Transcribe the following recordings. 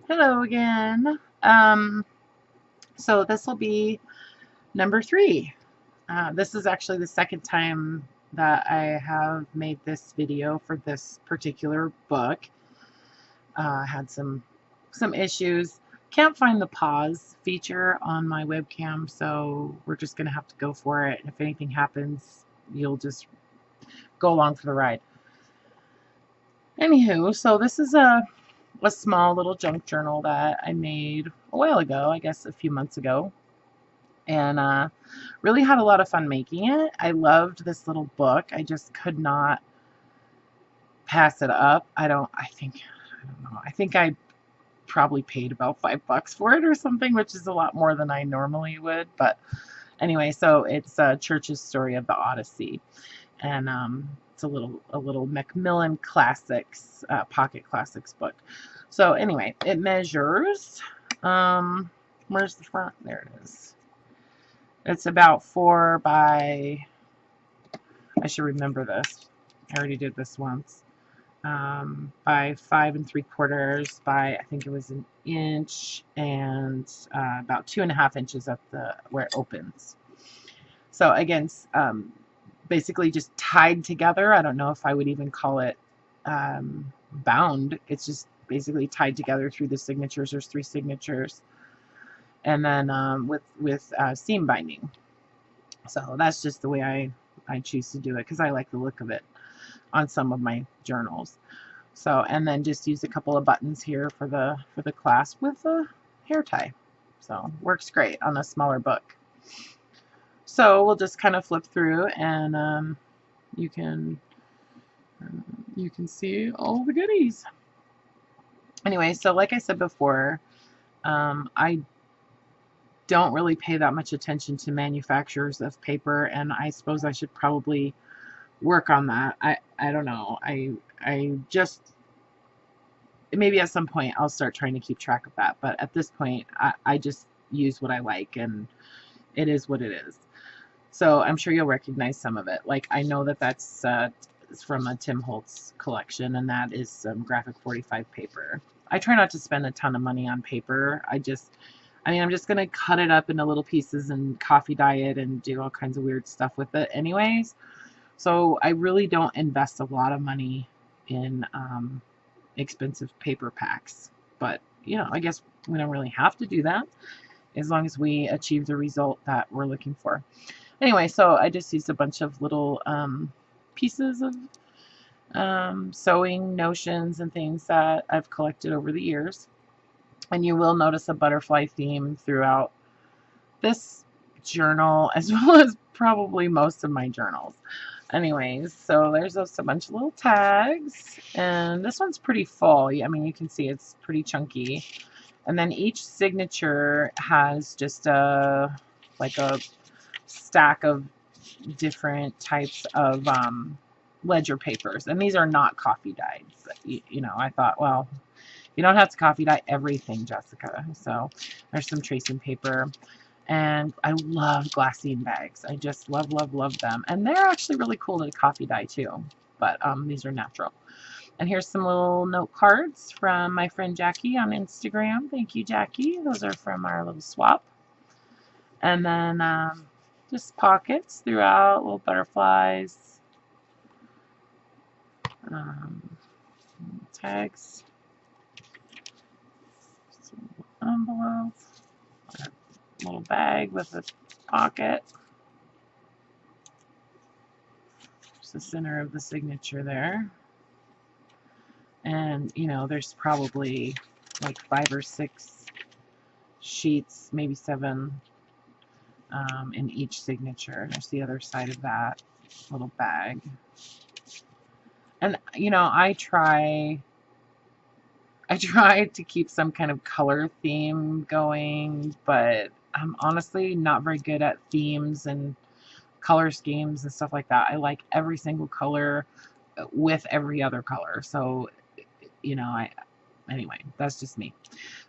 Hello again. So this will be number 3. This is actually the second time that I have made this video for this particular book. Had some issues. Can't find the pause feature on my webcam, so we're just gonna have to go for it. If anything happens, you'll just go along for the ride. Anywho, so this is a small little junk journal that I made a while ago, I guess a few months ago, and really had a lot of fun making it. I loved this little book. I just could not pass it up. I don't know. I think I probably paid about $5 for it or something, which is a lot more than I normally would. But anyway, so it's Church's Story of the Odyssey, and it's a little Macmillan Classics Pocket Classics book. So anyway, it measures. Where's the front? There it is. It's about 4 by. I should remember this. I already did this once. By 5 3/4 by, I think it was an inch, and about 2.5 inches at the where it opens. So again, basically just tied together. I don't know if I would even call it bound. It's just basically tied together through the signatures. There's 3 signatures, and then with seam binding. So that's just the way I choose to do it because I like the look of it on some of my journals. So, and then just use a couple of buttons here for the clasp with a hair tie. So works great on a smaller book. So we'll just kind of flip through, and you can see all the goodies. Anyway, so like I said before, I don't really pay that much attention to manufacturers of paper, and I suppose I should probably work on that. I don't know. I just maybe at some point I'll start trying to keep track of that. But at this point, I just use what I like, and it is what it is. So I'm sure you'll recognize some of it. Like I know that that's from a Tim Holtz collection, and that is some graphic 45 paper. I try not to spend a ton of money on paper. I'm just going to cut it up into little pieces and coffee dye it and do all kinds of weird stuff with it anyways. So I really don't invest a lot of money in expensive paper packs. But, I guess we don't really have to do that as long as we achieve the result that we're looking for. Anyway, so I just used a bunch of little pieces of sewing notions and things that I've collected over the years. And you will notice a butterfly theme throughout this journal as well as probably most of my journals. Anyways, so there's just a bunch of little tags, and this one's pretty full. I mean, you can see it's pretty chunky. And then each signature has just like a stack of different types of ledger papers, and these are not coffee dyed. I thought, well, you don't have to coffee dye everything, Jessica. So there's some tracing paper, and I love glassine bags. I just love, love, love them, and they're actually really cool to coffee dye too. But these are natural. And here's some little note cards from my friend Jackie on Instagram. Thank you, Jackie. Those are from our little swap. And then just pockets throughout, little butterflies, tags, some envelopes, a little bag with a pocket. There's the center of the signature there. And, there's probably like 5 or 6 sheets, maybe 7, in each signature. There's the other side of that little bag. And, I try to keep some kind of color theme going, but I'm honestly not very good at themes and color schemes and stuff like that. I like every single color with every other color. So, anyway, that's just me.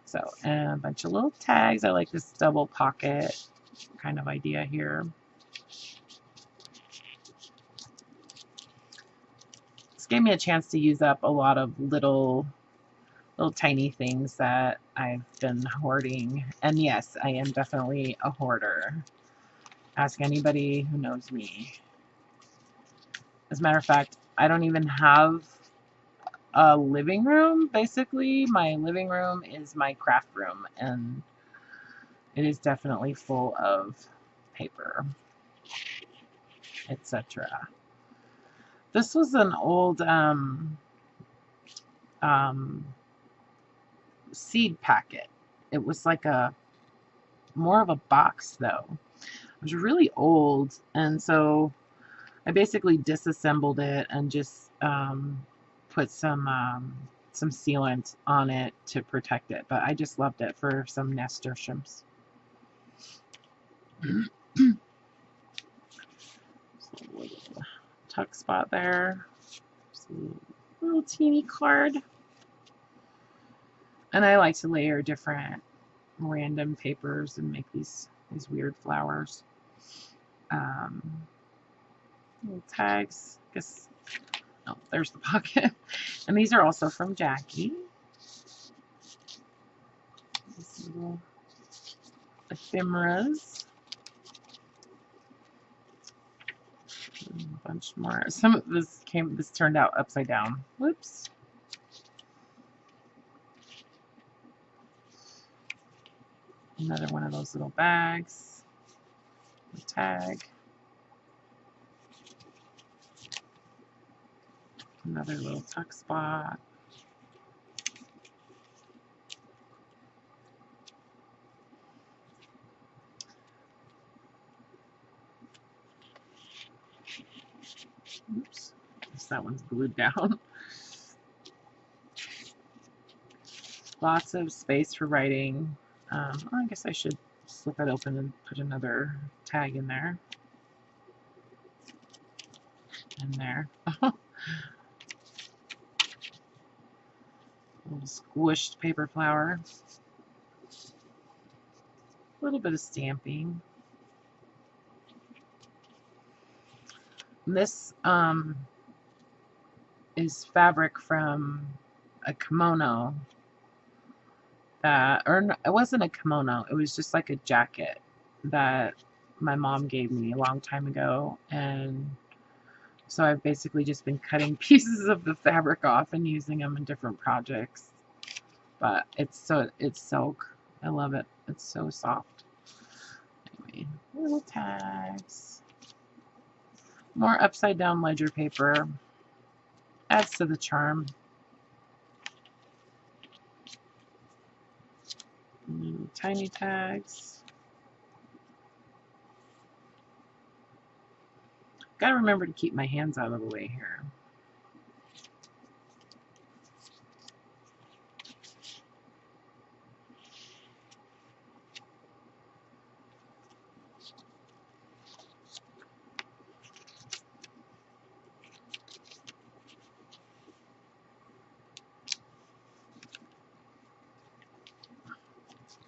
So, and a bunch of little tags. I like this double pocket kind of idea here. This gave me a chance to use up a lot of little little tiny things that I've been hoarding. And yes, I am definitely a hoarder. Ask anybody who knows me. As a matter of fact, I don't even have a living room. Basically, my living room is my craft room, and it is definitely full of paper, etc. This was an old um, seed packet. It was like a more of a box though. It was really old, and so I basically disassembled it and just put some sealant on it to protect it. But I just loved it for some nasturtiums. Tuck spot there. Little teeny card. And I like to layer different random papers and make these weird flowers. Little tags. I guess. Oh, there's the pocket. And these are also from Jackie. These little ephemeras. A bunch more. Some of this turned out upside down. Whoops. Another one of those little bags. A tag. Another little tuck spot. Oops. Guess that one's glued down. Lots of space for writing. I guess I should slip it open and put another tag in there. And there. Little squished paper flower. A little bit of stamping. This is fabric from a kimono that, or it wasn't a kimono, it was just like a jacket that my mom gave me a long time ago, and so I've basically just been cutting pieces of the fabric off and using them in different projects. But it's silk. I love it. It's so soft. Anyway, little tags. More upside down ledger paper. Adds to the charm. Tiny tags. Gotta remember to keep my hands out of the way here.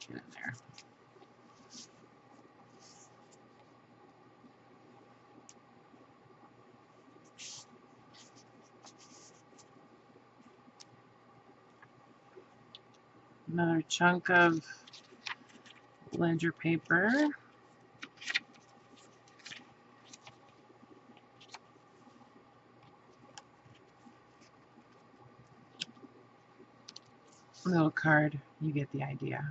Get in there. Another chunk of ledger paper. Little card, you get the idea.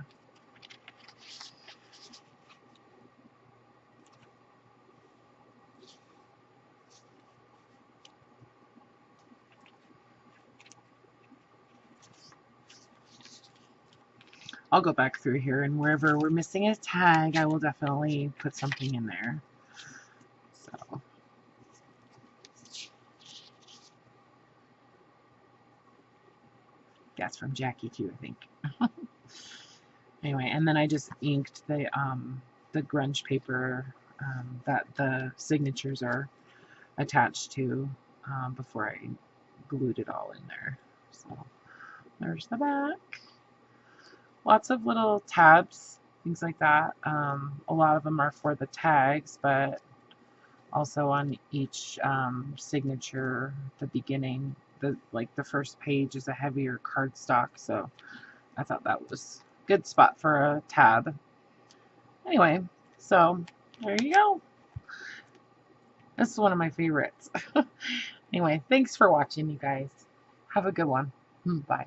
I'll go back through here, and wherever we're missing a tag, I will definitely put something in there. So, that's from Jackie too, I think. Anyway, and then I just inked the grunge paper that the signatures are attached to before I glued it all in there. So there's the back. Lots of little tabs, things like that. A lot of them are for the tags, but also on each signature, the beginning, the first page is a heavier cardstock, so I thought that was a good spot for a tab. Anyway, so there you go. This is one of my favorites. Anyway, thanks for watching, you guys. Have a good one. Bye.